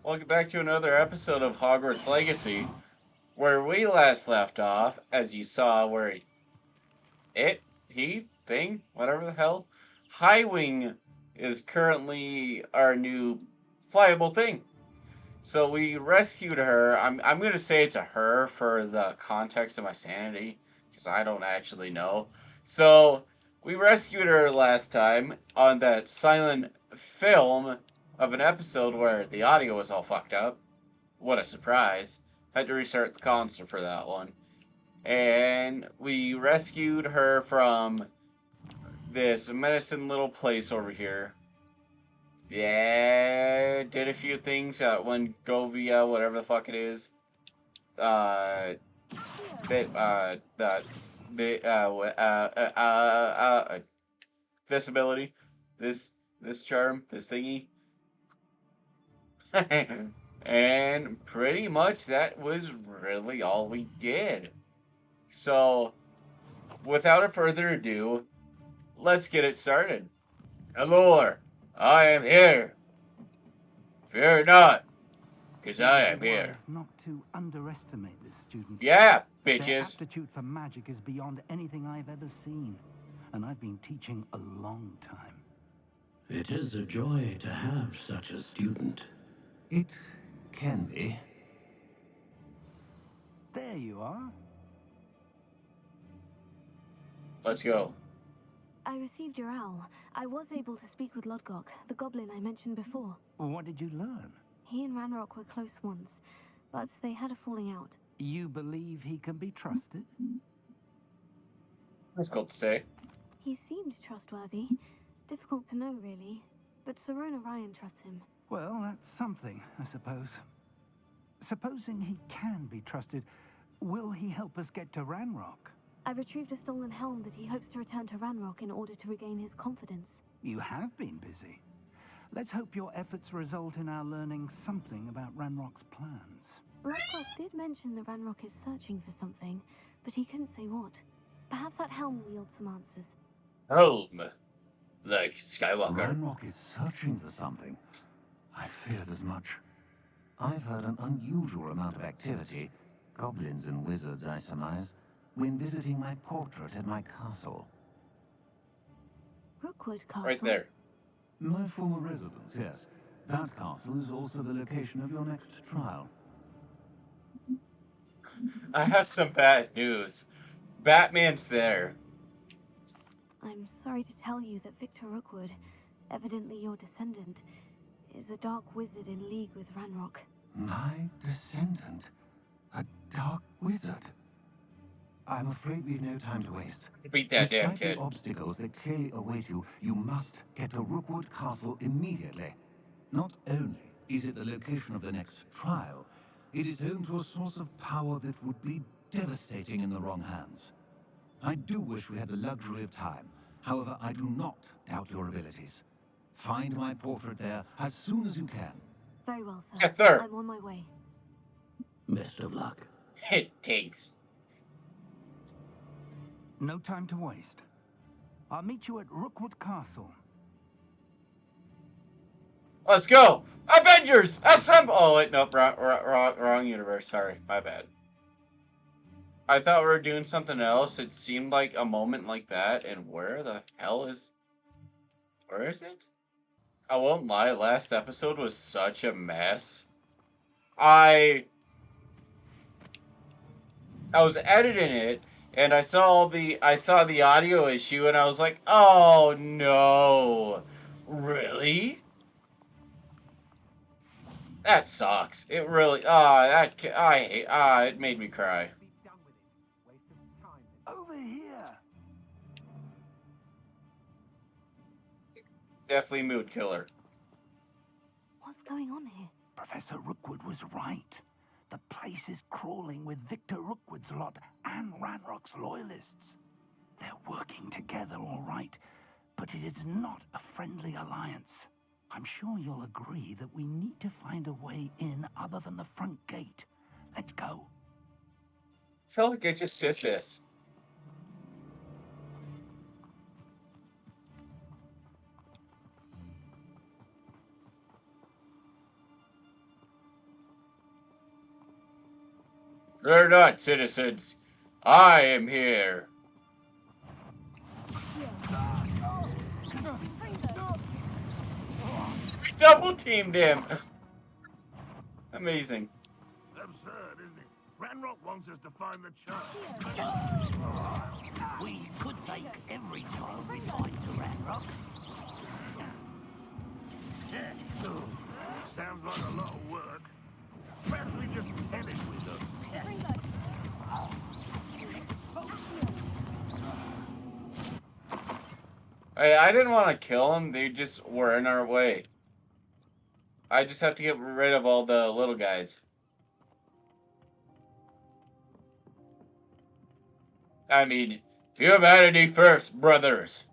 Welcome back to another episode of Hogwarts Legacy, where we last left off, as you saw, where whatever the hell, Highwing is currently our new flyable thing. So we rescued her. I'm going to say it's a her for the context of my sanity, because I don't actually know. So we rescued her last time on that silent film of an episode where the audio was all fucked up. What a surprise. Had to restart the console for that one. And we rescued her from this menacing little place over here. Yeah, did a few things. When Govia, whatever the fuck it is, this ability, this charm, this thingy, and pretty much that was really all we did. So, without further ado, let's get it started. Hello, I am here. Fear not, because I am here. Not to underestimate this student. Yeah, Their bitches. aptitude for magic is beyond anything I've ever seen, and I've been teaching a long time. It is a joy to have such a student. It can be. There you are. Let's go. I received your owl. I was able to speak with Lodgok, the goblin I mentioned before. What did you learn? He and Ranrok were close once, but they had a falling out. You believe he can be trusted? That's cool to say. He seemed trustworthy. Difficult to know, really. But Serona Ryan trusts him. Well, that's something, I suppose. Supposing he can be trusted, will he help us get to Ranrok? I retrieved a stolen helm that he hopes to return to Ranrok in order to regain his confidence. You have been busy. Let's hope your efforts result in our learning something about Ranrock's plans. Lodgok did mention that Ranrok is searching for something, but he couldn't say what. Perhaps that helm will yield some answers. Helm. Like Skywalker. Ranrok is searching for something. I feared as much. I've heard an unusual amount of activity, goblins and wizards, I surmise, when visiting my portrait at my castle. Rookwood Castle? Right there. My former residence, yes. That castle is also the location of your next trial. I have some bad news. Batman's there. I'm sorry to tell you that Victor Rookwood, evidently your descendant, is a dark wizard in league with Ranrok. My descendant? A dark wizard? I'm afraid we've no time to waste. Beat that damn Despite kid. the obstacles that clearly await you, you must get to Rookwood Castle immediately. Not only is it the location of the next trial, it is home to a source of power that would be devastating in the wrong hands. I do wish we had the luxury of time. However, I do not doubt your abilities. Find my portrait there as soon as you can. Very well, sir. Yes, sir. I'm on my way. Best of luck. It takes. No time to waste. I'll meet you at Rookwood Castle. Let's go! Avengers! Assemble! Oh, wait, nope, wrong universe. Sorry, my bad. I thought we were doing something else. It seemed like a moment like that, and where the hell is... Where is it? I won't lie, last episode was such a mess. I was editing it, and I saw the audio issue, and I was like, oh no. Really? That sucks. It really, it made me cry. Over here! Definitely mood killer. What's going on here? Professor Rookwood was right. The place is crawling with Victor Rookwood's lot and Ranrock's loyalists. They're working together, all right, but it is not a friendly alliance. I'm sure you'll agree that we need to find a way in other than the front gate. Let's go. I feel like I just did this. Fear not, citizens. I am here. We double teamed him. Amazing. Absurd, isn't it? Ranrok wants us to find the child. We could take every child we find to Ranrok. Sounds like a lot of work. Perhaps we just tennis with them. I didn't want to kill them. They just were in our way. I just have to get rid of all the little guys. I mean, humanity first, brothers.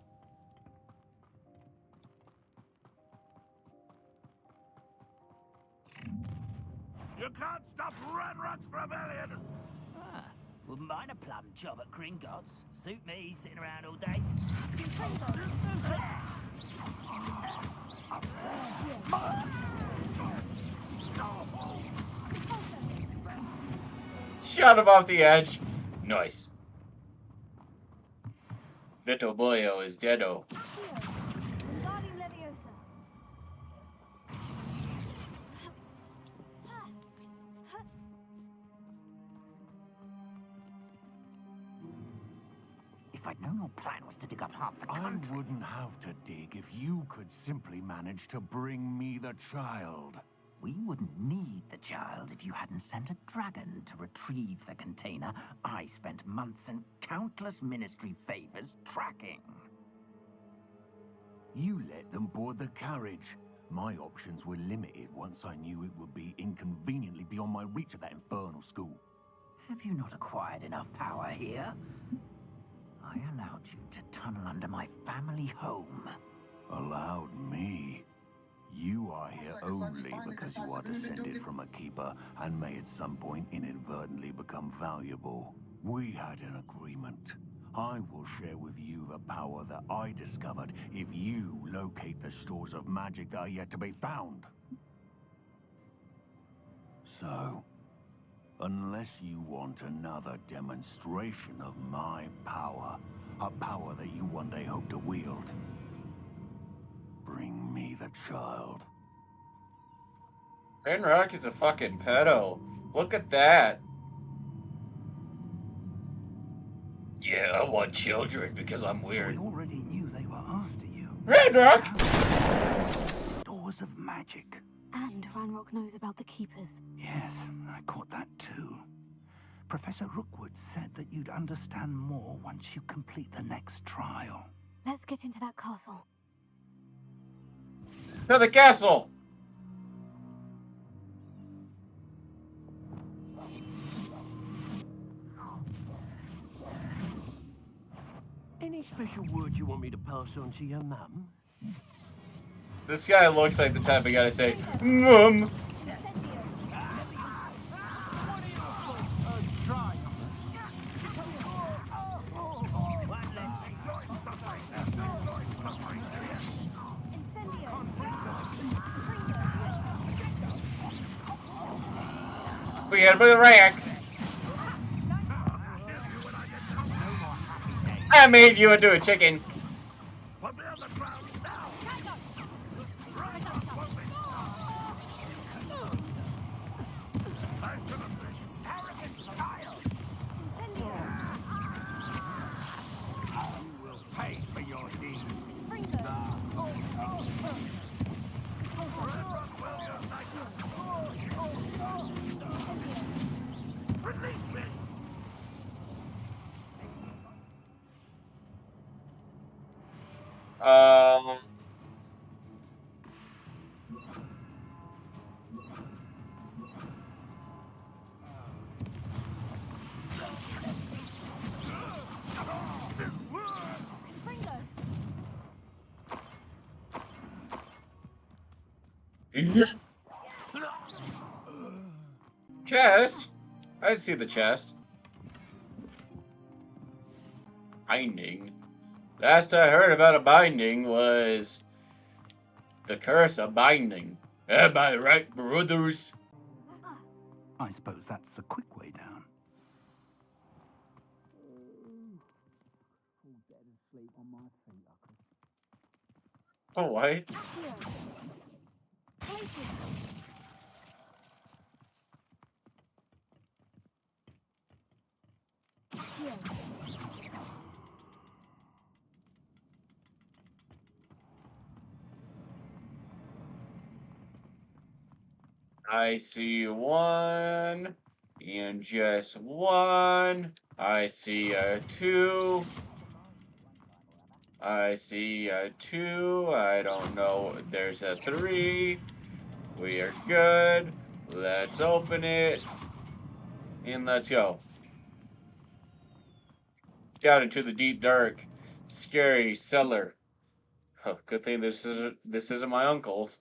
You can't stop Ranrock's rebellion! Wouldn't mind a plum job at Gringotts. Suit me, sitting around all day. Shot him off the edge. Nice. Little boyo is deado. If I'd known your plan was to dig up half the I country... wouldn't have to dig if you could simply manage to bring me the child. We wouldn't need the child if you hadn't sent a dragon to retrieve the container I spent months and countless ministry favors tracking. You let them board the carriage. My options were limited once I knew it would be inconveniently beyond my reach at that infernal school. Have you not acquired enough power here? I allowed you to tunnel under my family home. Allowed me? You are here only because you are descended from a keeper and may at some point inadvertently become valuable. We had an agreement. I will share with you the power that I discovered if you locate the stores of magic that are yet to be found. So, unless you want another demonstration of my power, a power that you one day hope to wield, bring me the child. Ranrok is a fucking pedo. Look at that. Yeah, I want children because I'm weird. We already knew they were after you. Ranrok! Stores of magic. And Ranrok knows about the Keepers. Yes, I caught that too. Professor Rookwood said that you'd understand more once you complete the next trial. Let's get into that castle. To the castle! Any special word you want me to pass on to your mum? This guy looks like the type of guy to say, Mum! We gotta put the rack. I made you into a chicken. Put me on the ground now! You will pay for your deeds. Release me! Um. Chest? I didn't see the chest. Binding. Last I heard about a binding was the curse of binding. Am I right, brothers? I suppose that's the quick way down. Oh, what? Here. Places. Here. I see one, and just one. I see a two. I see a two. I don't know. There's a three. We are good. Let's open it. And let's go. Down into the deep dark, scary cellar. Oh, good thing this isn't my uncle's.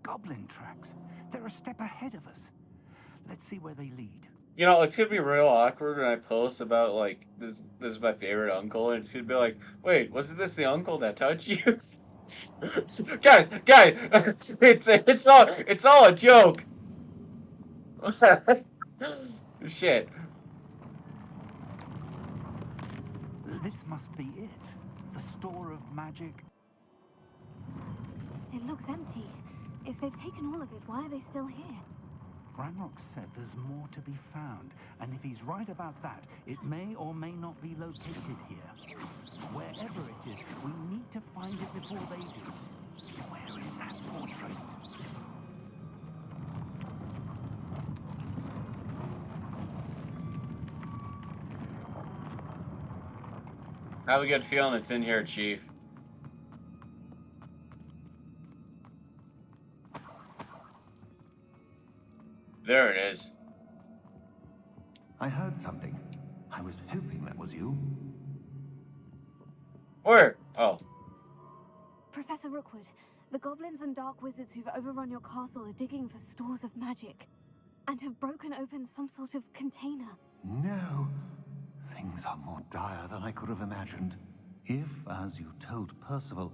Goblin tracks. They're a step ahead of us. Let's see where they lead. You know, it's gonna be real awkward when I post about like this is my favorite uncle, and it's gonna be like, wait, wasn't this the uncle that touched you? guys, it's all a joke. Shit. This must be it. The store of magic. It looks empty. If they've taken all of it, why are they still here? Ranrok said there's more to be found, and if he's right about that, it may or may not be located here. Wherever it is, we need to find it before they do. Where is that portrait? Have a good feeling it's in here, Chief. There it is. I heard something. I was hoping that was you. Where? Oh. Professor Rookwood, the goblins and dark wizards who've overrun your castle are digging for stores of magic and have broken open some sort of container. No. Things are more dire than I could have imagined. If, as you told Percival,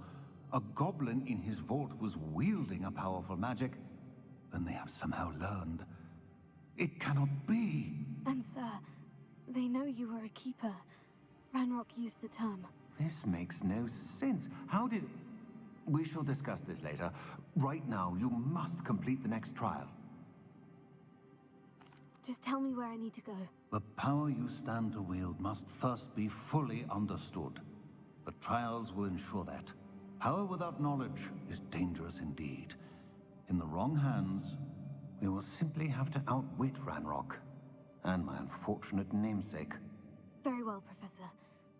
a goblin in his vault was wielding a powerful magic, then they have somehow learned. It cannot be. And sir, they know you were a keeper. Ranrok used the term. This makes no sense. How did... We shall discuss this later. Right now, you must complete the next trial. Just tell me where I need to go. The power you stand to wield must first be fully understood. The trials will ensure that. Power without knowledge is dangerous indeed. In the wrong hands, we will simply have to outwit Ranrok and my unfortunate namesake. Very well, Professor.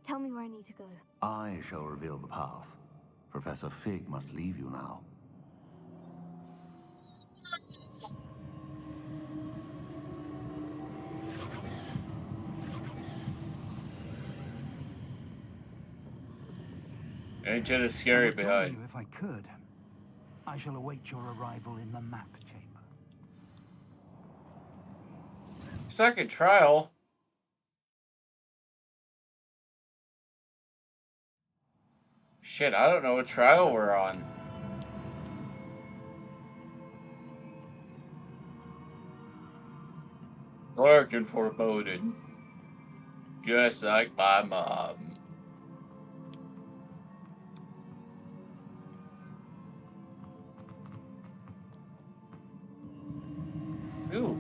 Tell me where I need to go. I shall reveal the path. Professor Fig must leave you now. Into the scary I would join behind. you if I could. I shall await your arrival in the map chamber. Second trial? Shit, I don't know what trial we're on. Dark and foreboding. Just like my mom. Ooh.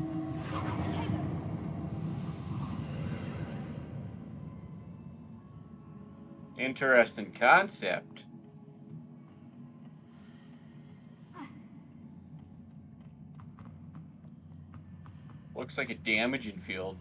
Interesting concept. Looks like a damaging field.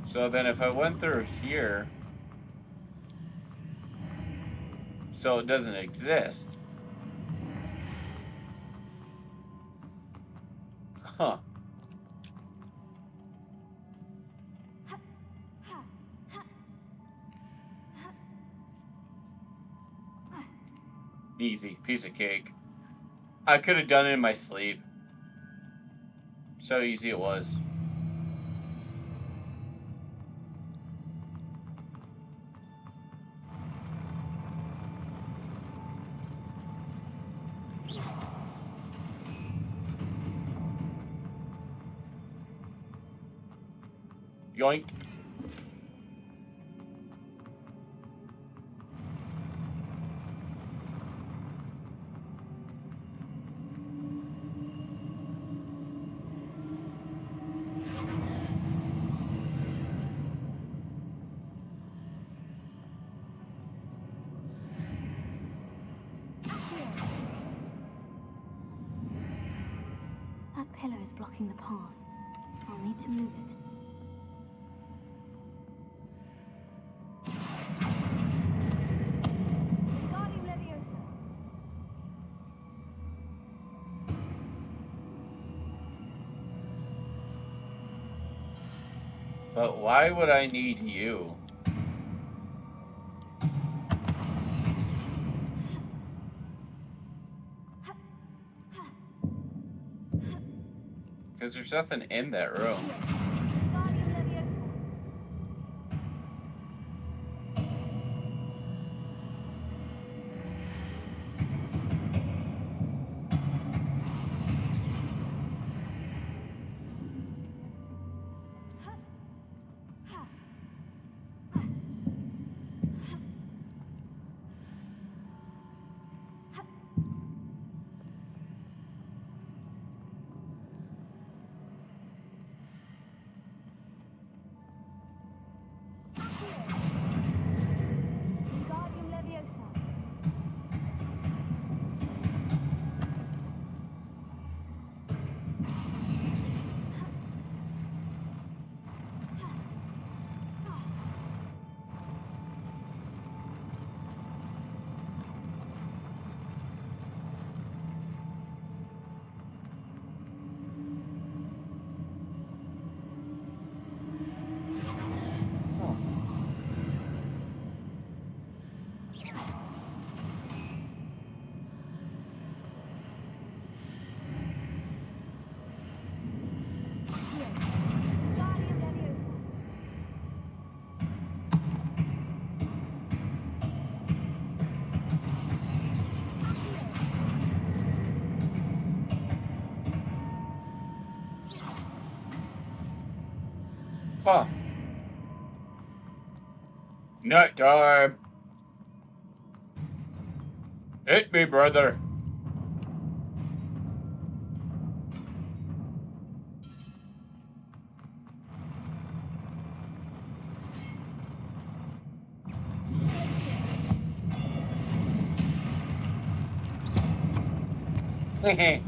So then if I went through here, so it doesn't exist. Huh. Easy. Piece of cake. I could have done it in my sleep. So easy it was. Yoink. That pillar is blocking the path. I'll need to move it. Guardian Leviosa. But why would I need you? Because there's nothing in that room. Guardian Leviosa. Guardian Leviosa. Guardian Leviosa. Huh. Night time. Hit me, brother. Hehe.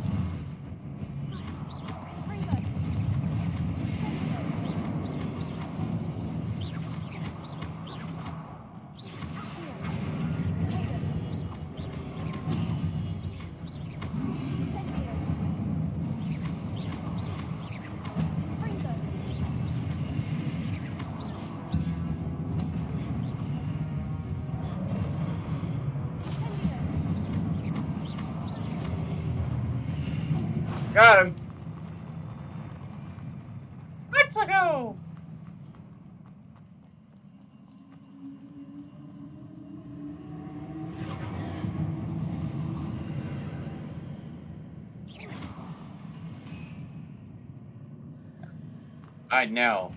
Got him. Let's go. I know.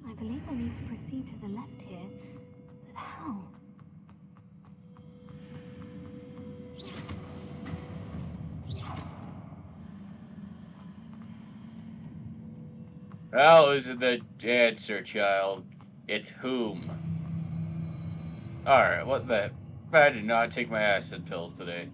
I believe I need to proceed to the left here, but how? Well, isn't the answer, child? It's whom. Alright, what the... I did not take my acid pills today.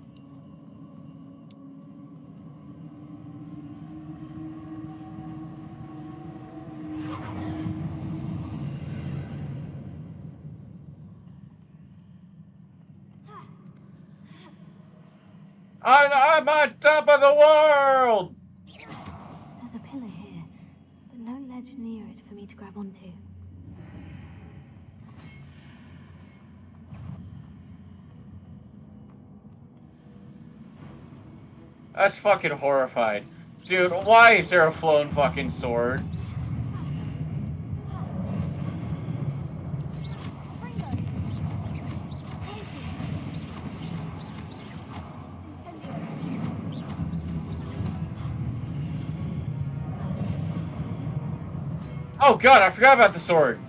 I'm on top of the world! There's a pillar here, but no ledge near it for me to grab onto. That's fucking horrified. Dude, why is there a flown fucking sword? Oh god, I forgot about the sword.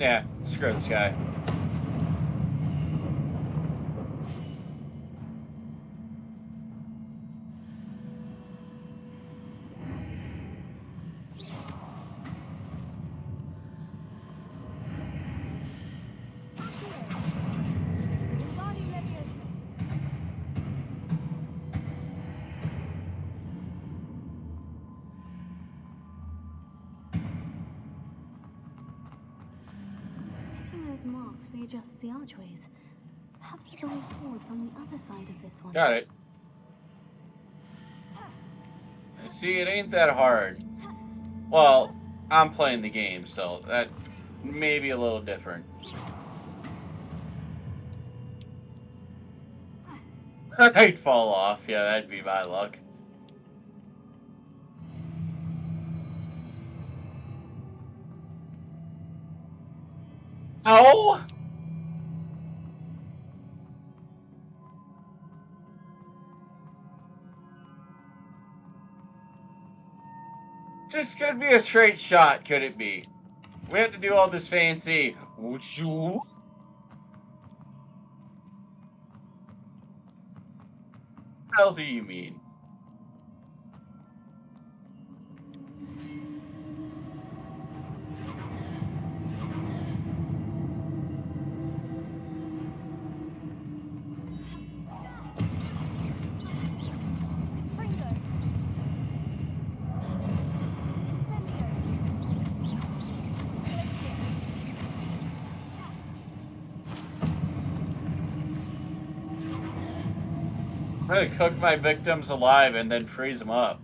Yeah, screw this guy. Those marks readjusts the archways. Perhaps there's a way forward from the other side of this one. Got it. See, it ain't that hard. Well, I'm playing the game, so that's maybe a little different. I'd fall off. Yeah, that'd be my luck. Oh! Just could be a straight shot, could it be? We have to do all this fancy. What the hell do you mean? I'm gonna cook my victims alive and then freeze them up.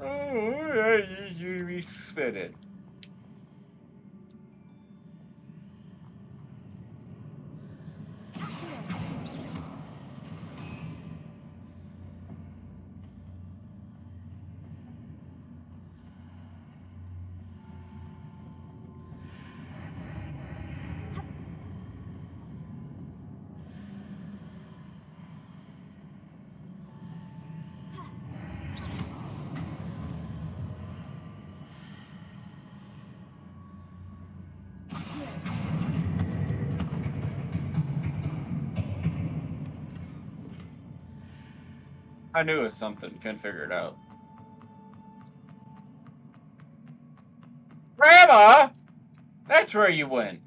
Oh, you be spitting. I knew it was something, couldn't figure it out. Grandma! That's where you went.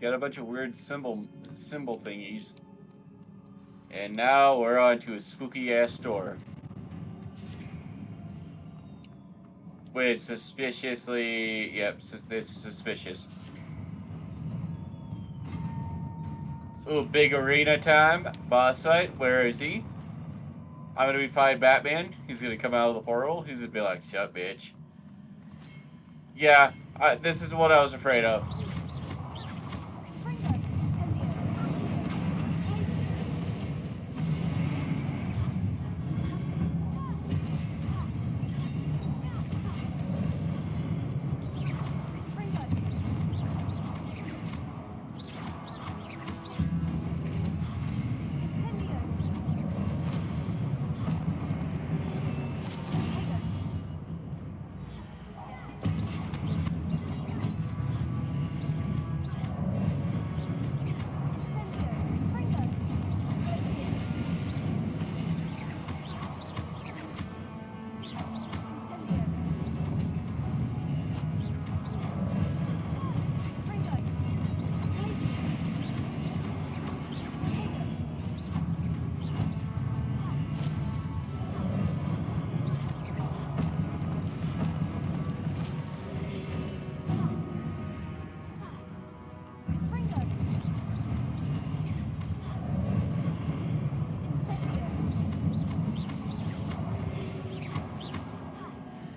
Got a bunch of weird symbol thingies. And now we're on to a spooky ass door. Which suspiciously, yep, this is suspicious. Ooh, big arena time. Boss fight. Where is he? I'm gonna be fighting Batman. He's gonna come out of the portal. He's gonna be like, shut, bitch. Yeah, this is what I was afraid of.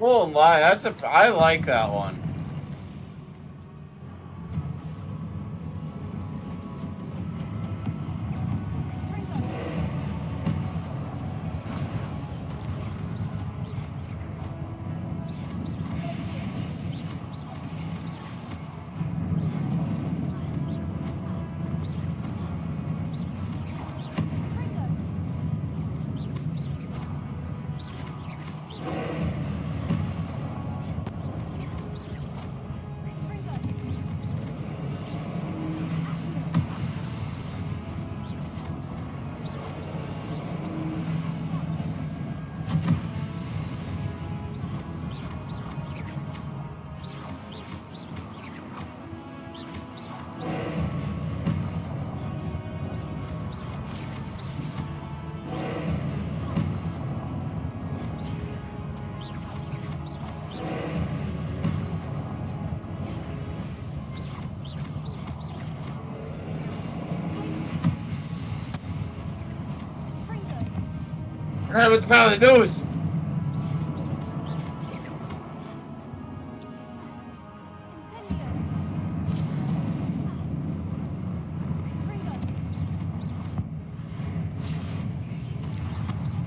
Won't lie, I like that one. Right with the power of the news.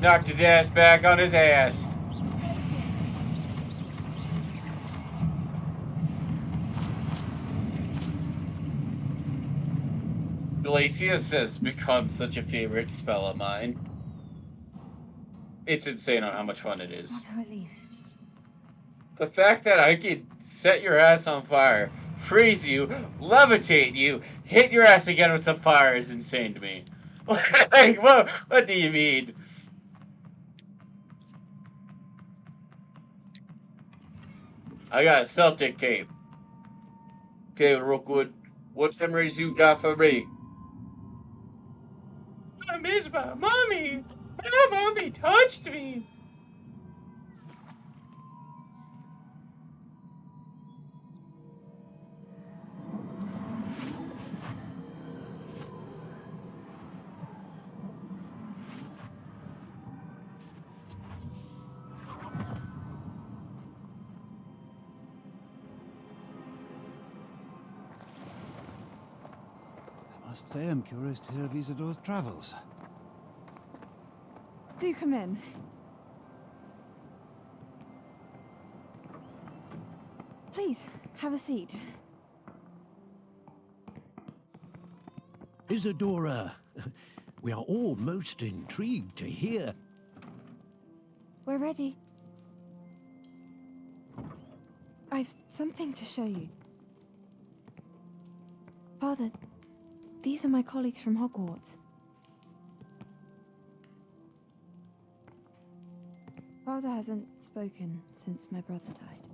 Knocked his ass back on his ass. Glacius has become such a favorite spell of mine. It's insane on how much fun it is. What a relief. The fact that I could set your ass on fire, freeze you, levitate you, hit your ass again with some fire is insane to me. Like, what do you mean? I got a Celtic cape. Okay, Rookwood, what memories you got for me? I miss my mommy. My mommy touched me. I must say I'm curious to hear of Isidore's travels. Do come in. Please, have a seat. Isadora, we are all most intrigued to hear. We're ready. I've something to show you. Father, these are my colleagues from Hogwarts. Father hasn't spoken since my brother died.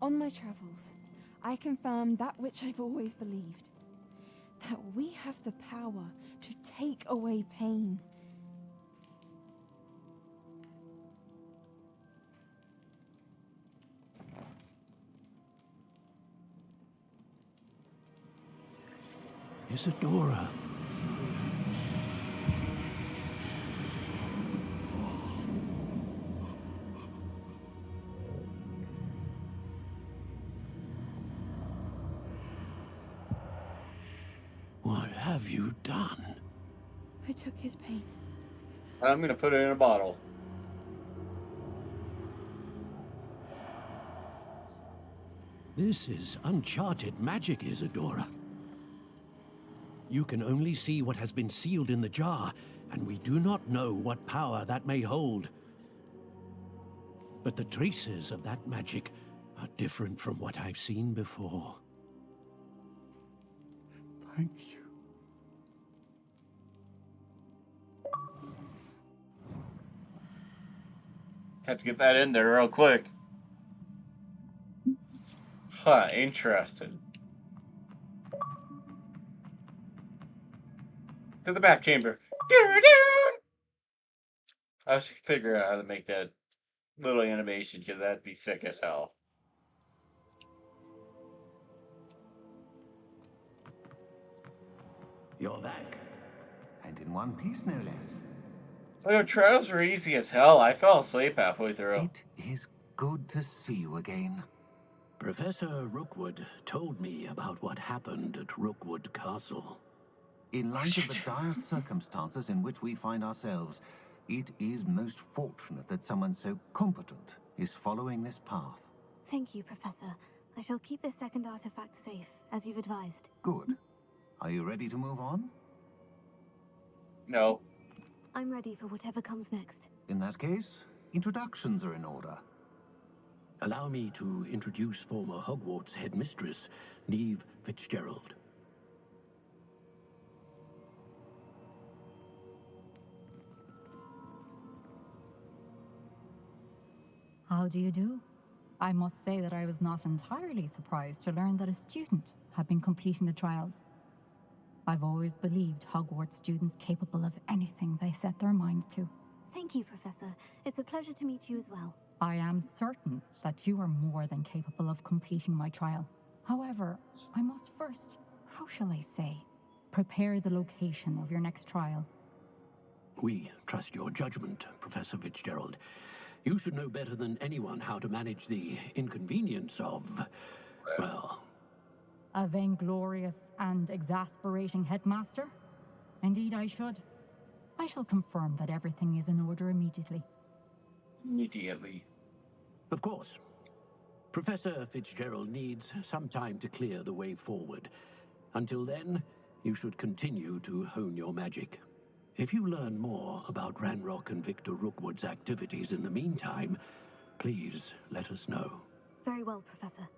On my travels, I confirmed that which I've always believed. That we have the power to take away pain. Isadora. What have you done? I took his pain. I'm gonna put it in a bottle. This is uncharted magic, Isadora. You can only see what has been sealed in the jar, and we do not know what power that may hold. But the traces of that magic are different from what I've seen before. Thank you. Had to get that in there real quick. Huh, interesting. To the back chamber. I was figuring out how to make that little animation, because that'd be sick as hell. You're back. And in one piece, no less. The trials were easy as hell. I fell asleep halfway through. It is good to see you again. Professor Rookwood told me about what happened at Rookwood Castle. In light of the dire circumstances in which we find ourselves, it is most fortunate that someone so competent is following this path. Thank you, Professor. I shall keep this second artifact safe, as you've advised. Good. Are you ready to move on? No. I'm ready for whatever comes next. In that case, introductions are in order. Allow me to introduce former Hogwarts headmistress, Neve Fitzgerald. How do you do? I must say that I was not entirely surprised to learn that a student had been completing the trials. I've always believed Hogwarts students capable of anything they set their minds to. Thank you, Professor. It's a pleasure to meet you as well. I am certain that you are more than capable of completing my trial. However, I must first, how shall I say, prepare the location of your next trial. We trust your judgment, Professor Fitzgerald. You should know better than anyone how to manage the inconvenience of, well... A vainglorious and exasperating headmaster? Indeed I should. I shall confirm that everything is in order immediately. Immediately. Of course. Professor Fitzgerald needs some time to clear the way forward. Until then, you should continue to hone your magic. If you learn more about Ranrok and Victor Rookwood's activities in the meantime, please let us know. Very well, Professor.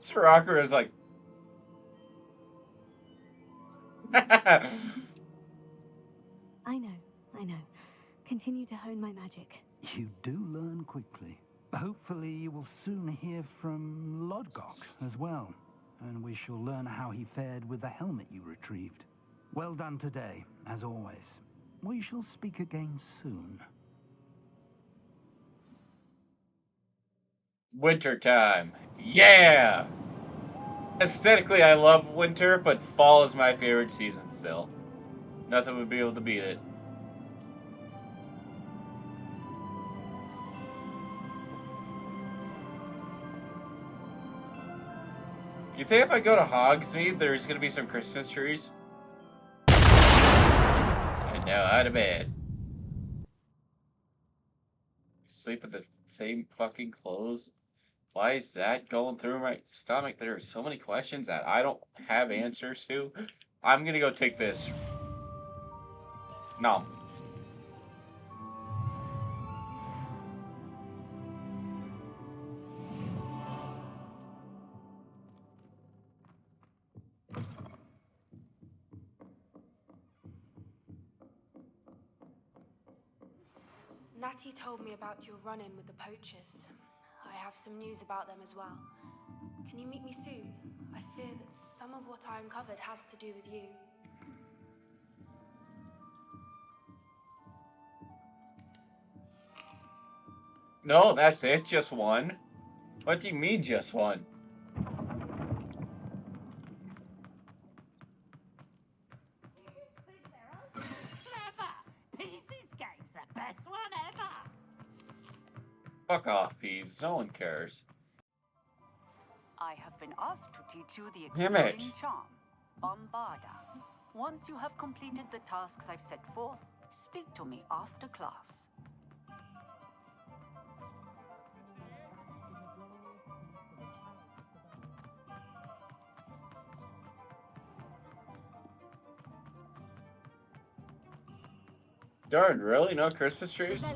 Sir Rocker is like... I know. Continue to hone my magic. You do learn quickly. Hopefully you will soon hear from Lodgok as well, and we shall learn how he fared with the helmet you retrieved. Well done today, as always. We shall speak again soon. Winter time. Yeah! Aesthetically, I love winter, but fall is my favorite season still. Nothing would be able to beat it. You think if I go to Hogsmeade, there's gonna be some Christmas trees? And now out of bed. Sleep with the same fucking clothes? Why is that going through my stomach? There are so many questions that I don't have answers to. I'm gonna go take this. No. Natty told me about your run-in with the poachers. I have some news about them as well. Can you meet me soon? I fear that some of what I uncovered has to do with you. No, that's it? Just one? What do you mean, just one? Fuck off, Peeves. No one cares. I have been asked to teach you the Damn it. exploding charm, Bombarda. Once you have completed the tasks I've set forth, speak to me after class. Darn, really? No Christmas trees?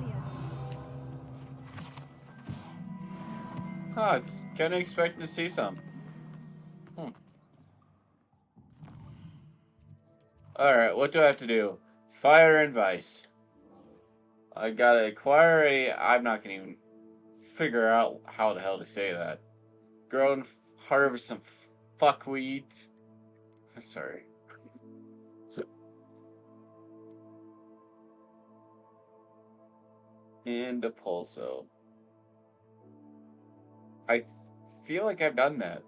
Huh, it's kinda expecting to see some. Alright, what do I have to do? Fire and Vice. I gotta acquire a... I'm not gonna even figure out how the hell to say that. Grow and harvest some fuckweed. Sorry. And a pulso. I feel like I've done that.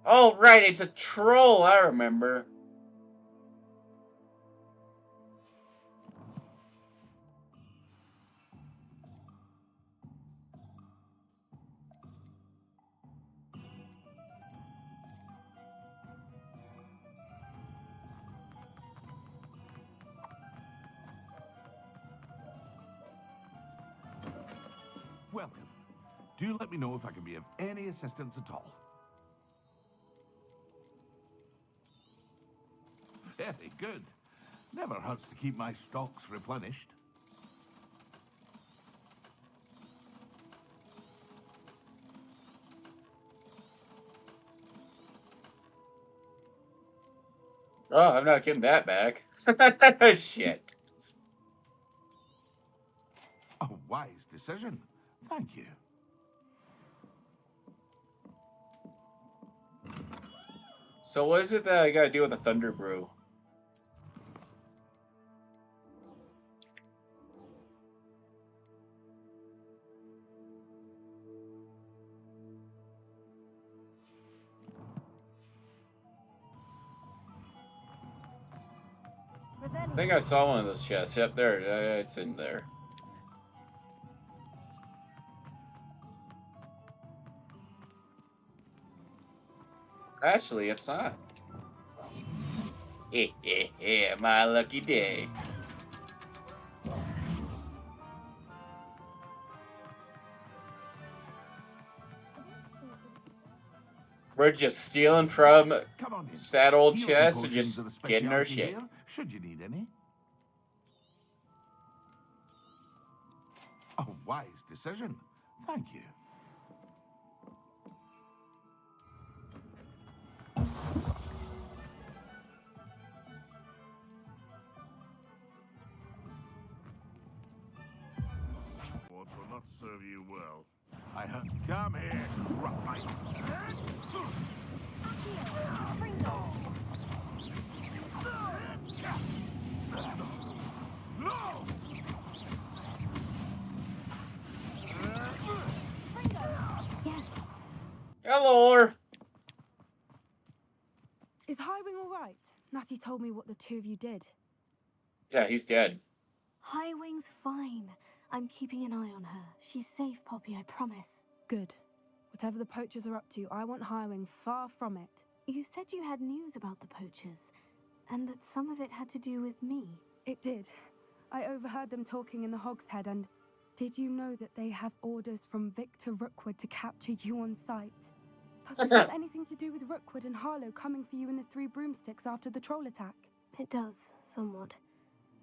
Oh, right, it's a troll, I remember. Welcome. Do let me know if I can be of any assistance at all. Very good. Never hurts to keep my stocks replenished. Oh, I'm not getting that back. Shit. A wise decision. Thank you. So what is it that I gotta do with the Thunder Brew? I think I saw one of those chests. Yep, there. It's in there. Actually, it's not. My lucky day. We're just stealing from sad old chests and just getting our shit. Here, should you need any? A wise decision. Thank you. What will not serve you well? I have come here, roughite. Yes. Hello. Is Highwing all right? Natty told me what the two of you did. Yeah, he's dead. Highwing's fine. I'm keeping an eye on her. She's safe, Poppy, I promise. Good. Whatever the poachers are up to, I want Highwing far from it. You said you had news about the poachers, and that some of it had to do with me. It did. I overheard them talking in the Hogshead, and did you know that they have orders from Victor Rookwood to capture you on sight? Does this have anything to do with Rookwood and Harlow coming for you in the Three Broomsticks after the troll attack? It does, somewhat.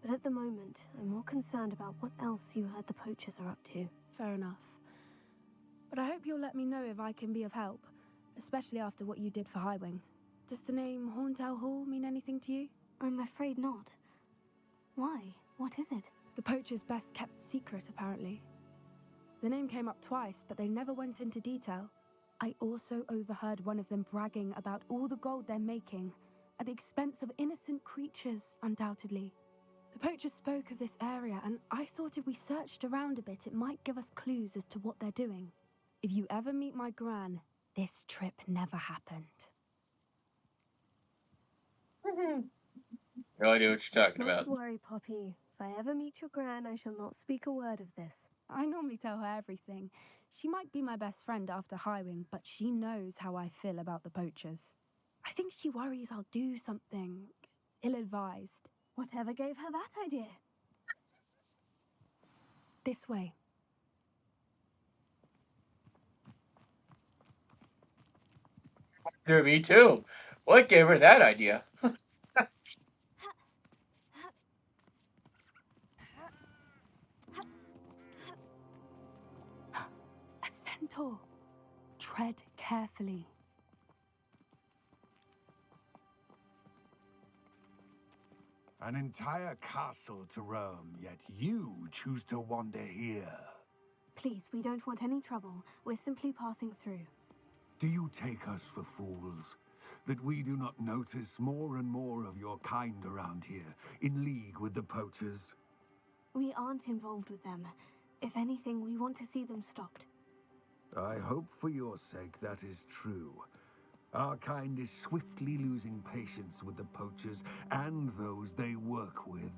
But at the moment, I'm more concerned about what else you heard the poachers are up to. Fair enough. But I hope you'll let me know if I can be of help, especially after what you did for Highwing. Does the name Horntail Hall mean anything to you? I'm afraid not. Why? What is it? The poachers' best kept secret, apparently. The name came up twice, but they never went into detail. I also overheard one of them bragging about all the gold they're making, at the expense of innocent creatures, undoubtedly. The poachers spoke of this area, and I thought if we searched around a bit, it might give us clues as to what they're doing. If you ever meet my gran, this trip never happened. No idea what you're talking about. Not to worry, Poppy. If I ever meet your gran, I shall not speak a word of this. I normally tell her everything. She might be my best friend after Highwing, but she knows how I feel about the poachers. I think she worries I'll do something ill-advised. Whatever gave her that idea? This way. Me too. What gave her that idea? A centaur. Tread carefully. An entire castle to roam, yet you choose to wander here. Please, we don't want any trouble. We're simply passing through. Do you take us for fools? That we do not notice more and more of your kind around here, in league with the poachers? We aren't involved with them. If anything, we want to see them stopped. I hope for your sake that is true. Our kind is swiftly losing patience with the poachers and those they work with.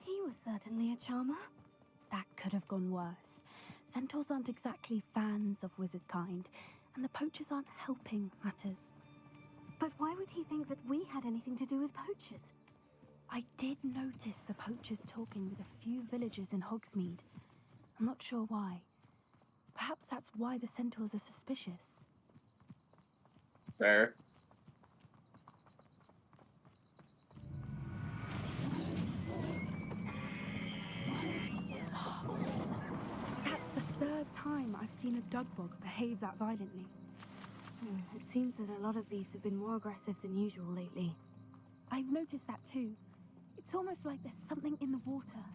He was certainly a charmer. That could have gone worse. Centaurs aren't exactly fans of wizard kind, and the poachers aren't helping matters. But But why would he think that we had anything to do with poachers? I did notice the poachers talking with a few villagers in Hogsmeade. I'm not sure why. Perhaps that's why the centaurs are suspicious. Fair. That's the third time I've seen a dugbog behave that violently. It seems that a lot of beasts have been more aggressive than usual lately. I've noticed that too. It's almost like there's something in the water.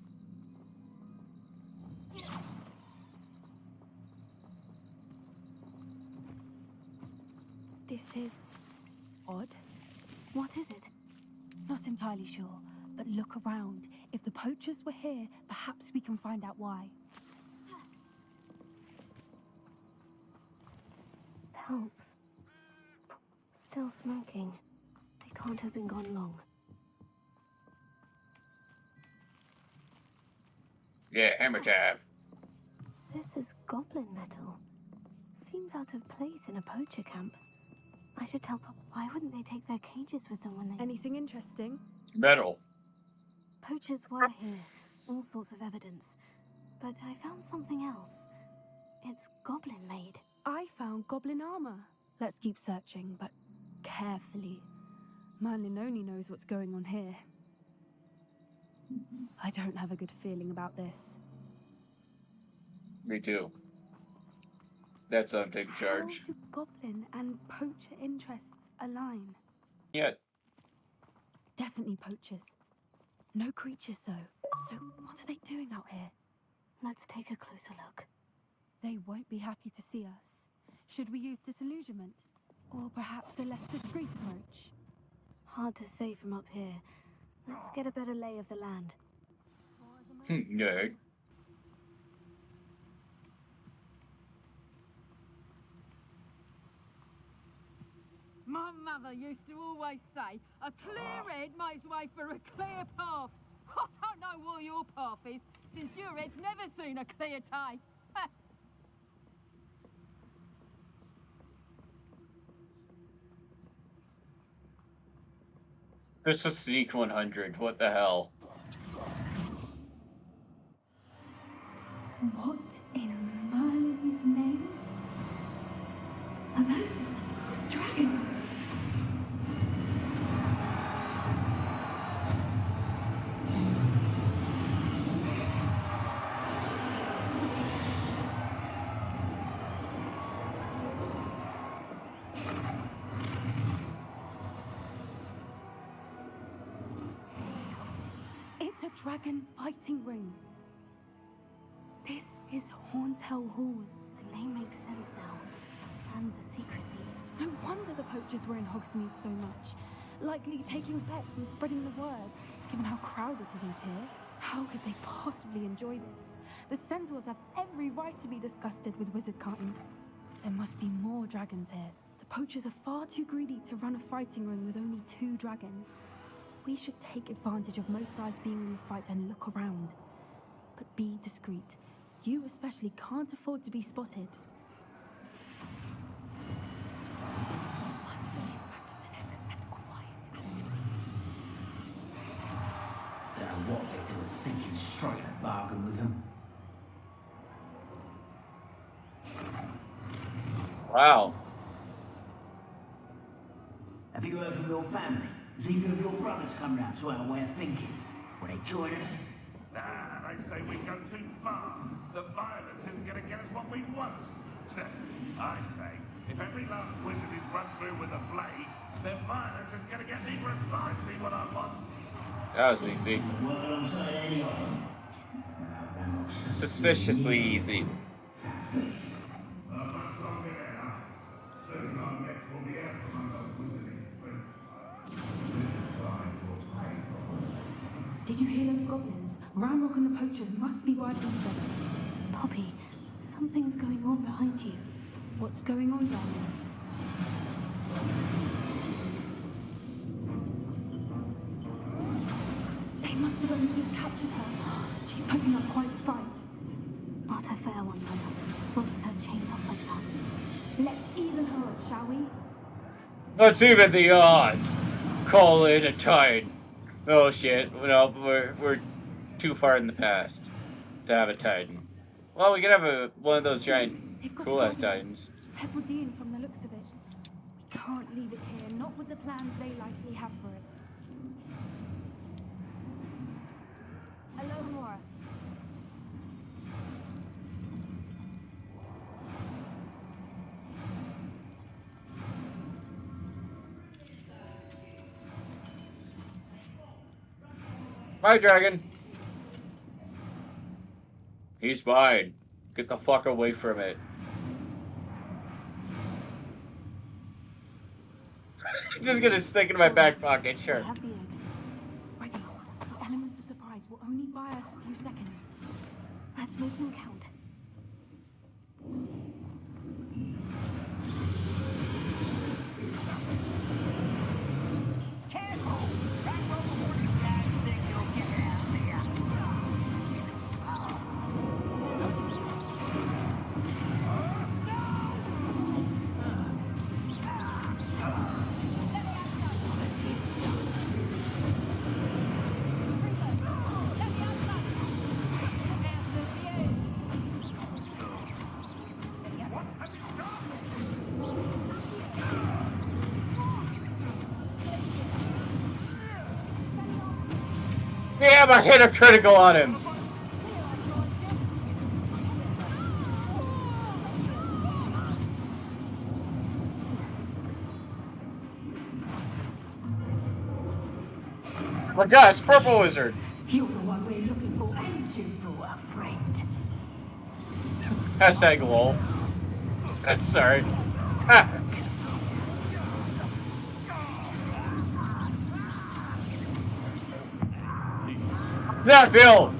This is odd. What is it? Not entirely sure, but look around. If the poachers were here, perhaps we can find out why. Pelts. Still smoking. They can't have been gone long. Yeah, hammer time. This is goblin metal. Seems out of place in a poacher camp. I should tell Pop. Why wouldn't they take their cages with them when they... Anything interesting? Metal. Poachers were here. All sorts of evidence. But I found something else. It's goblin made. I found goblin armor. Let's keep searching, but carefully. Merlin only knows what's going on here. I don't have a good feeling about this. Me too. That's why I'm taking charge. How do goblin and poacher interests align? Yet. Definitely poachers. No creatures though. So what are they doing out here? Let's take a closer look. They won't be happy to see us. Should we use disillusionment? Or perhaps a less discreet approach? Hard to say from up here. Let's get a better lay of the land. Yeah. My mother used to always say, a clear head makes way for a clear path. I don't know what your path is, since your head's never seen a clear day. This is Sneak 100. What the hell? What in Merlin's name? Are those dragons? It's a dragon fighting ring. This is Horntail Hall. The name makes sense now. And the secrecy. No wonder the poachers were in Hogsmeade so much. Likely taking bets and spreading the word, given how crowded it is here. How could they possibly enjoy this? The centaurs have every right to be disgusted with wizardkind. There must be more dragons here. The poachers are far too greedy to run a fighting ring with only 2 dragons. We should take advantage of most eyes being in the fight and look around. But be discreet. You especially can't afford to be spotted. One foot in front of the next and quiet as they Don't know what Victor was thinking, striking a bargain with him. Wow. Have you heard from your family? Has either of your brothers come round to our way of thinking? Will they join us? Nah, they say we go too far. The violence isn't going to get us what we want. I say, if every last wizard is run through with a blade, then violence is going to get me precisely what I want. That was easy. Suspiciously easy. Did you hear those goblins? Ranrok and the poachers must be working together. Poppy, something's going on behind you. What's going on down there? They must have only just captured her. She's putting up quite the fight. Not a fair one, though. Not with her chained up like that. Let's even her up, shall we? Let's even the odds. Call it a titan. Oh shit! No, we're too far in the past to have a titan. Well, we could have one of those giant, cool-ass titans. Hebridean from the looks of it. We can't leave it here, not with the plans they likely have for it. Hello, Mora. My dragon. He's mine. Get the fuck away from it. I'm just gonna stick it in my back pocket, sure. I have the egg. Ready. The elements of surprise will only buy us a few seconds. Let's make them count. Damn, I hit a critical on him. My gosh, Purple Wizard. You're the one we're looking for, ain't you, poor friend? Hashtag lol. That's sorry. Snap, Bill!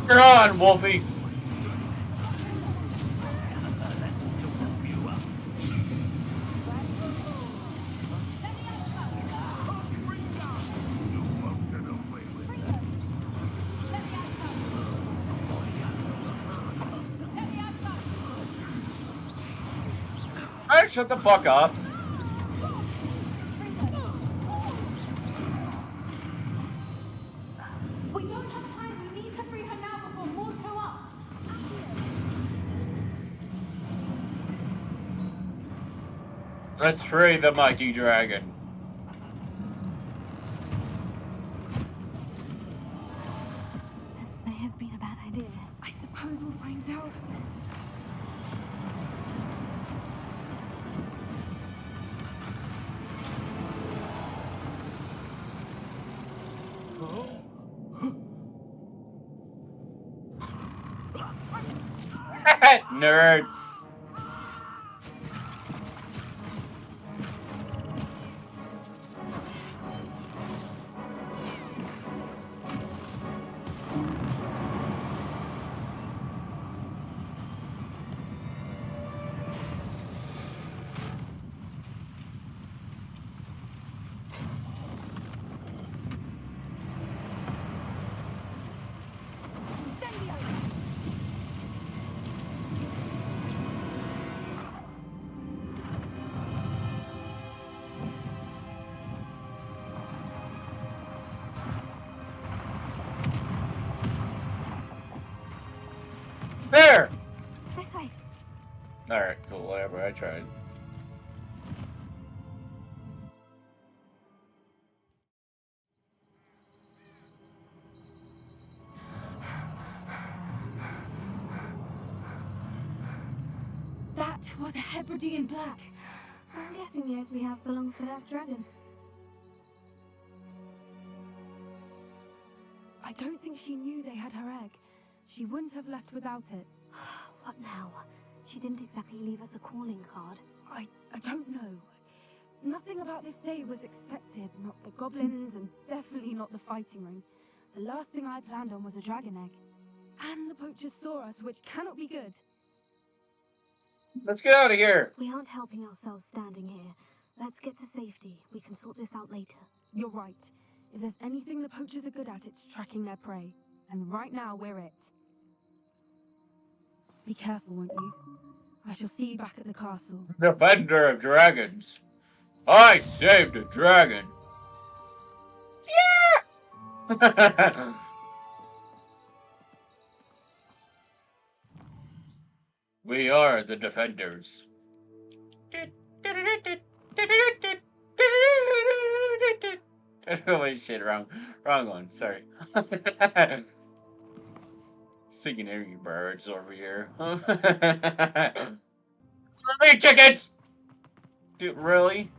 Come on, Wolfie! Alright, shut the fuck up. We don't have time. We need to free her now before more show up. Let's free the mighty dragon. This may have been a bad idea. I suppose we'll find out. Nerd. There! This way. Alright, cool, whatever, I tried. That was a Hebridean black. I'm guessing the egg we have belongs to that dragon. I don't think she knew they had her egg. She wouldn't have left without it. What now? She didn't exactly leave us a calling card. I don't know. Nothing about this day was expected. Not the goblins, and definitely not the fighting ring. The last thing I planned on was a dragon egg. And the poachers saw us, which cannot be good. Let's get out of here. We aren't helping ourselves standing here. Let's get to safety. We can sort this out later. You're right. If there's anything the poachers are good at, it's tracking their prey. And right now, we're it. Be careful, won't you? I shall see you back at the castle. Defender of dragons. I saved a dragon. Yeah! We are the defenders. Wait, shit, wrong one. Sorry. Singing Angry Birds over here. Me tickets. Dude, really?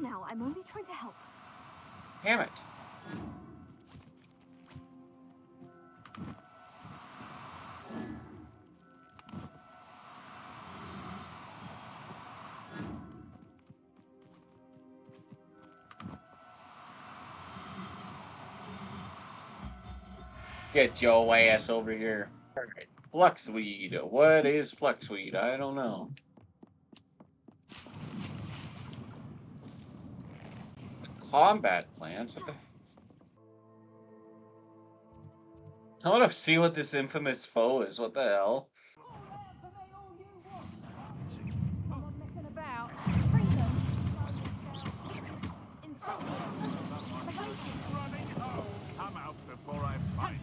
Now, I'm only trying to help. Damn it. Get your ass over here. Alright. Fluxweed. What is fluxweed? I don't know. Combat plants? What the... I want to see what this infamous foe is. What the hell? I'm out before I fight.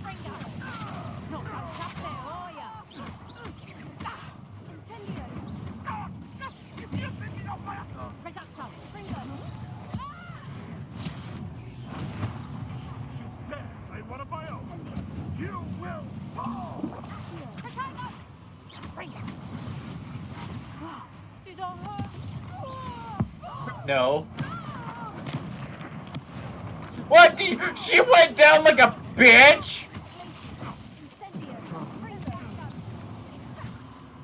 What of my own? You will fall! No. What? She went down like a bitch?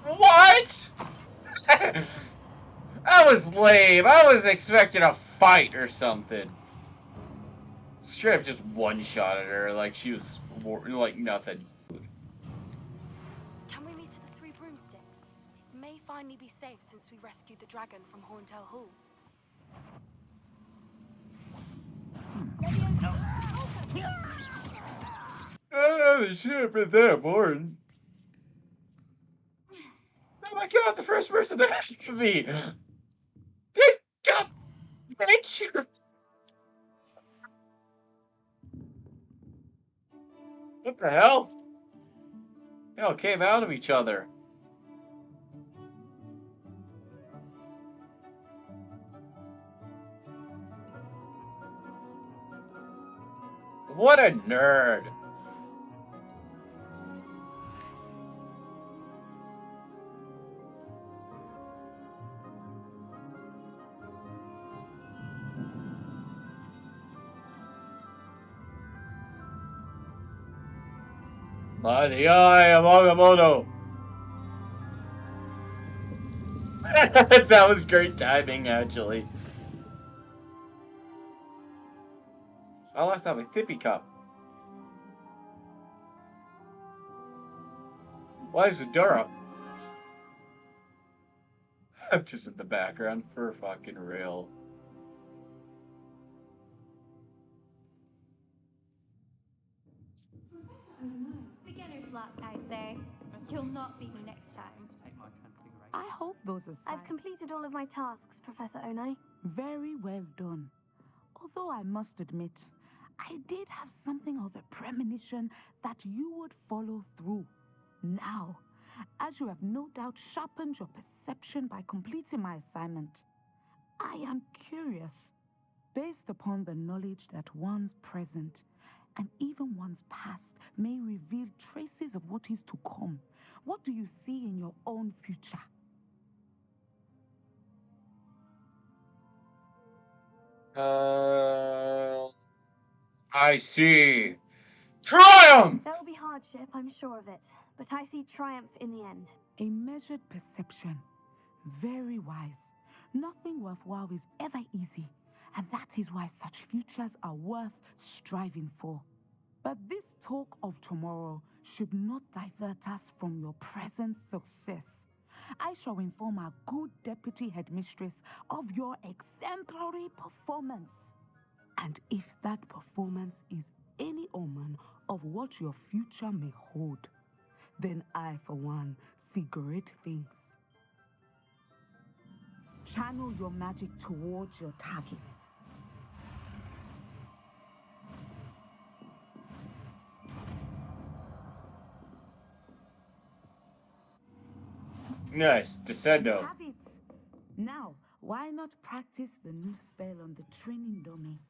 What? That was lame. I was expecting a fight or something. Straight up just one-shotted her like she was like nothing. Can we meet at the Three Broomsticks? It may finally be safe since we rescued the dragon from Horntail Hall. I don't know, they should have been that important. Oh my god, the first person that hit me! Good god! Thank you! What the hell? They all came out of each other. What a nerd! By the eye of Agamotto! That was great timing, actually. I left out my thippy cup. Why is the door up? I'm just in the background for fucking real. Beginner's luck, I say. You'll not beat me next time. I hope those are I've completed all of my tasks, Professor Onai. very well done. Although I must admit, I did have something of a premonition that you would follow through. Now, as you have no doubt sharpened your perception by completing my assignment. I am curious, based upon the knowledge that one's present and even one's past may reveal traces of what is to come. What do you see in your own future? I see. Triumph! There will be hardship, I'm sure of it, but I see triumph in the end. A measured perception. Very wise. Nothing worthwhile is ever easy, and that is why such futures are worth striving for. But this talk of tomorrow should not divert us from your present success. I shall inform our good deputy headmistress of your exemplary performance. And if that performance is any omen of what your future may hold, then I, for one, see great things. Channel your magic towards your targets. Nice. Descendo. Have it. Now, why not practice the new spell on the training dummy?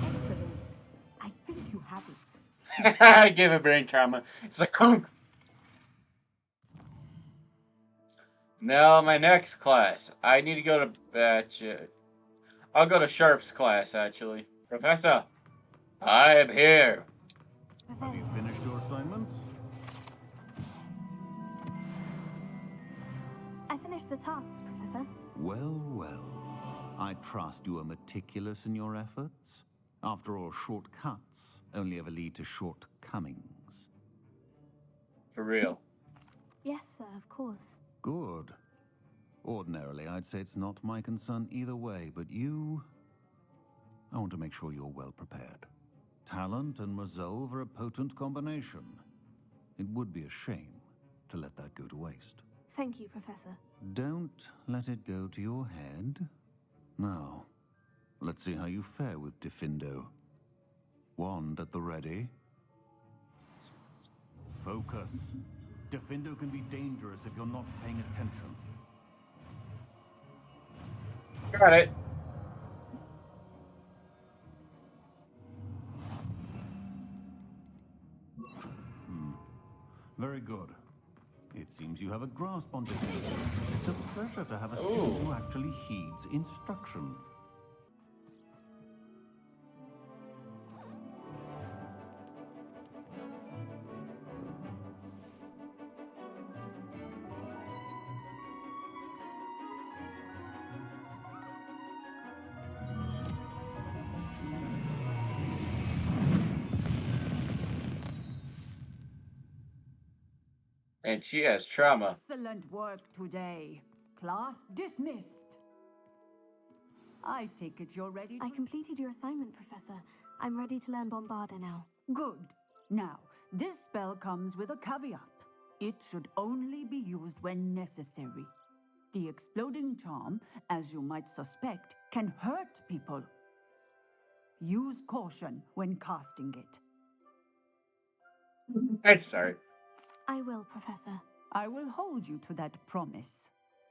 Excellent. I think you have it. I gave a brain trauma. It's like kunk. Now my next class. I need to go to I'll go to Sharp's class actually. Professor, I am here. Have you finished your assignments? I finished the tasks, Professor. Well, well. I trust you are meticulous in your efforts. After all, shortcuts only ever lead to shortcomings. For real. Yes, sir, of course. Good. Ordinarily, I'd say it's not my concern either way, but you... I want to make sure you're well prepared. Talent and resolve are a potent combination. It would be a shame to let that go to waste. Thank you, Professor. Don't let it go to your head. Now, let's see how you fare with Diffindo. Wand at the ready. Focus. Diffindo can be dangerous if you're not paying attention. Got it. Very good. It seems you have a grasp on Diffindo. It's a pleasure to have a student who actually heeds instruction. And she has trauma. Excellent work today. Class dismissed. I take it you're ready to... I completed your assignment, Professor. I'm ready to learn Bombarda now. Good. Now, this spell comes with a caveat. It should only be used when necessary. The exploding charm, as you might suspect, can hurt people. Use caution when casting it. I'm sorry. I will, Professor. I will hold you to that promise.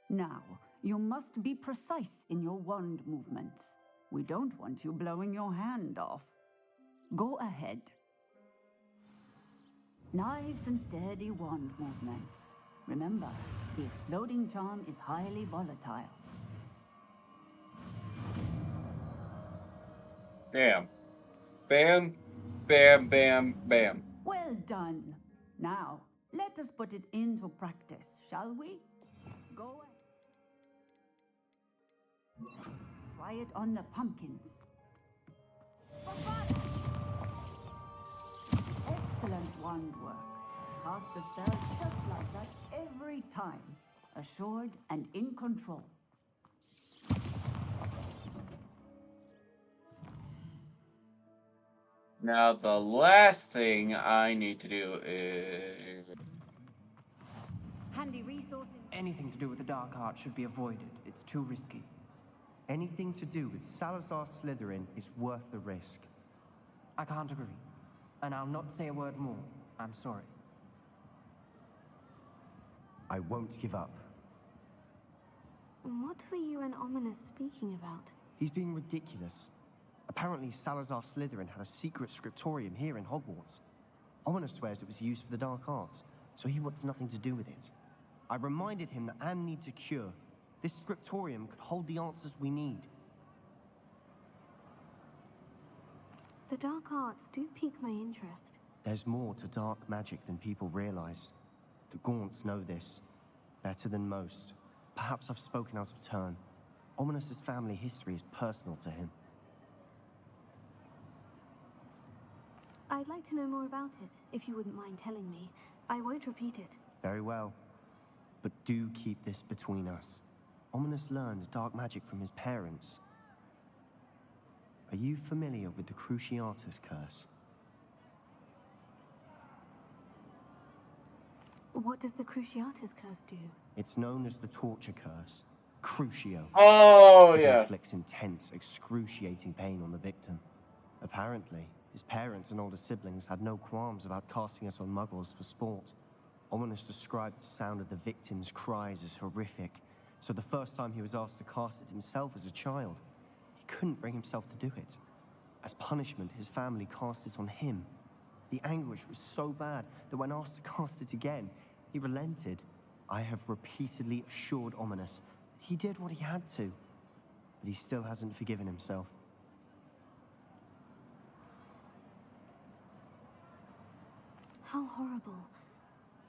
Now, you must be precise in your wand movements. We don't want you blowing your hand off. Go ahead. Nice and steady wand movements. Remember, the exploding charm is highly volatile. Bam. Bam. Bam, bam, bam. Well done. Now, let us put it into practice, shall we? Go ahead. Try it on the pumpkins. Excellent wand work. Cast the spell just like that every time. Assured and in control. Now the last thing I need to do is... Handy resource. Anything to do with the dark art should be avoided. It's too risky. Anything to do with Salazar Slytherin is worth the risk. I can't agree. And I'll not say a word more. I'm sorry. I won't give up. What were you and Ominous speaking about? He's being ridiculous. Apparently, Salazar Slytherin had a secret scriptorium here in Hogwarts. Ominous swears it was used for the dark arts, so he wants nothing to do with it. I reminded him that Anne needs a cure. This scriptorium could hold the answers we need. The dark arts do pique my interest. There's more to dark magic than people realize. The Gaunts know this better than most. Perhaps I've spoken out of turn. Ominous's family history is personal to him. I'd like to know more about it, if you wouldn't mind telling me. I won't repeat it. Very well. But do keep this between us. Ominous learned dark magic from his parents. Are you familiar with the Cruciatus curse? What does the Cruciatus curse do? It's known as the torture curse. Crucio. Oh, it yeah. inflicts intense, excruciating pain on the victim. Apparently, his parents and older siblings had no qualms about casting it on muggles for sport. Ominous described the sound of the victim's cries as horrific, so the first time he was asked to cast it himself as a child, he couldn't bring himself to do it. As punishment, his family cast it on him. The anguish was so bad that when asked to cast it again, he relented. I have repeatedly assured Ominous that he did what he had to, but he still hasn't forgiven himself. How horrible.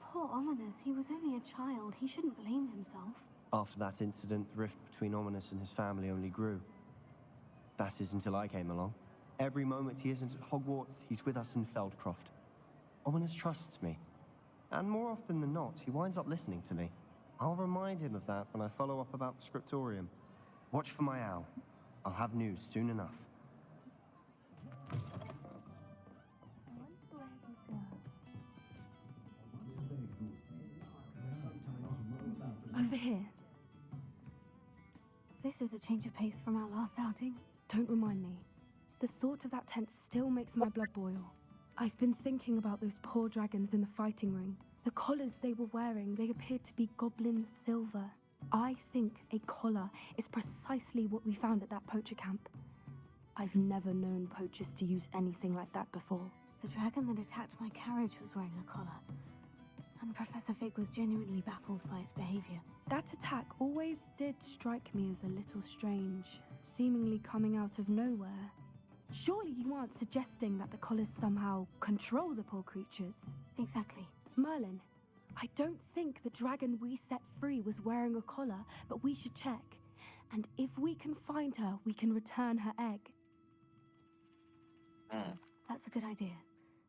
Poor Ominous, he was only a child. He shouldn't blame himself. After that incident, the rift between Ominous and his family only grew. That is until I came along. Every moment he isn't at Hogwarts, he's with us in Feldcroft. Ominous trusts me. And more often than not, he winds up listening to me. I'll remind him of that when I follow up about the scriptorium. Watch for my owl. I'll have news soon enough. Over here. This is a change of pace from our last outing. Don't remind me. The thought of that tent still makes my blood boil. I've been thinking about those poor dragons in the fighting ring. The collars they were wearing, they appeared to be goblin silver. I think a collar is precisely what we found at that poacher camp. I've never known poachers to use anything like that before. The dragon that attacked my carriage was wearing a collar. And Professor Fig was genuinely baffled by its behavior. That attack always did strike me as a little strange, seemingly coming out of nowhere. Surely you aren't suggesting that the collars somehow control the poor creatures? Exactly. Merlin, I don't think the dragon we set free was wearing a collar, but we should check. And if we can find her, we can return her egg. That's a good idea.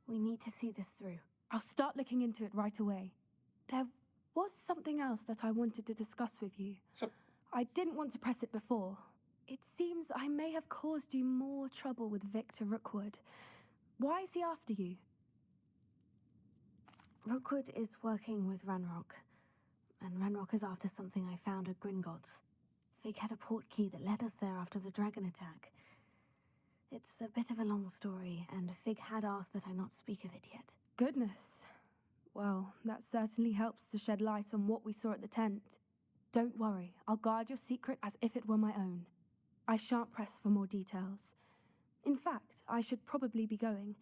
We need to see this through. I'll start looking into it right away. There was something else that I wanted to discuss with you. I didn't want to press it before. It seems I may have caused you more trouble with Victor Rookwood. Why is he after you? Rookwood is working with Ranrok. And Ranrok is after something I found at Gringotts. Fig had a portkey that led us there after the dragon attack. It's a bit of a long story, and Fig had asked that I not speak of it yet. Goodness. Well, that certainly helps to shed light on what we saw at the tent. Don't worry, I'll guard your secret as if it were my own. I shan't press for more details. In fact, I should probably be going.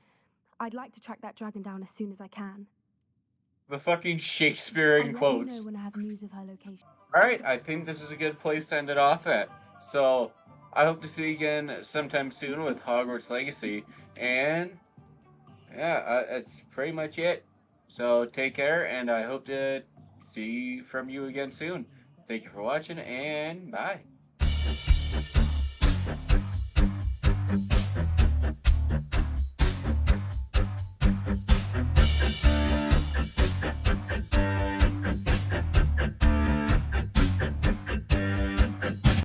I'd like to track that dragon down as soon as I can. The fucking Shakespearean I'll quotes. let you know when I have news of her location. Alright, I think this is a good place to end it off at. So, I hope to see you again sometime soon with Hogwarts Legacy. And, yeah, that's pretty much it. So, take care, and I hope to see from you again soon. Thank you for watching, and bye.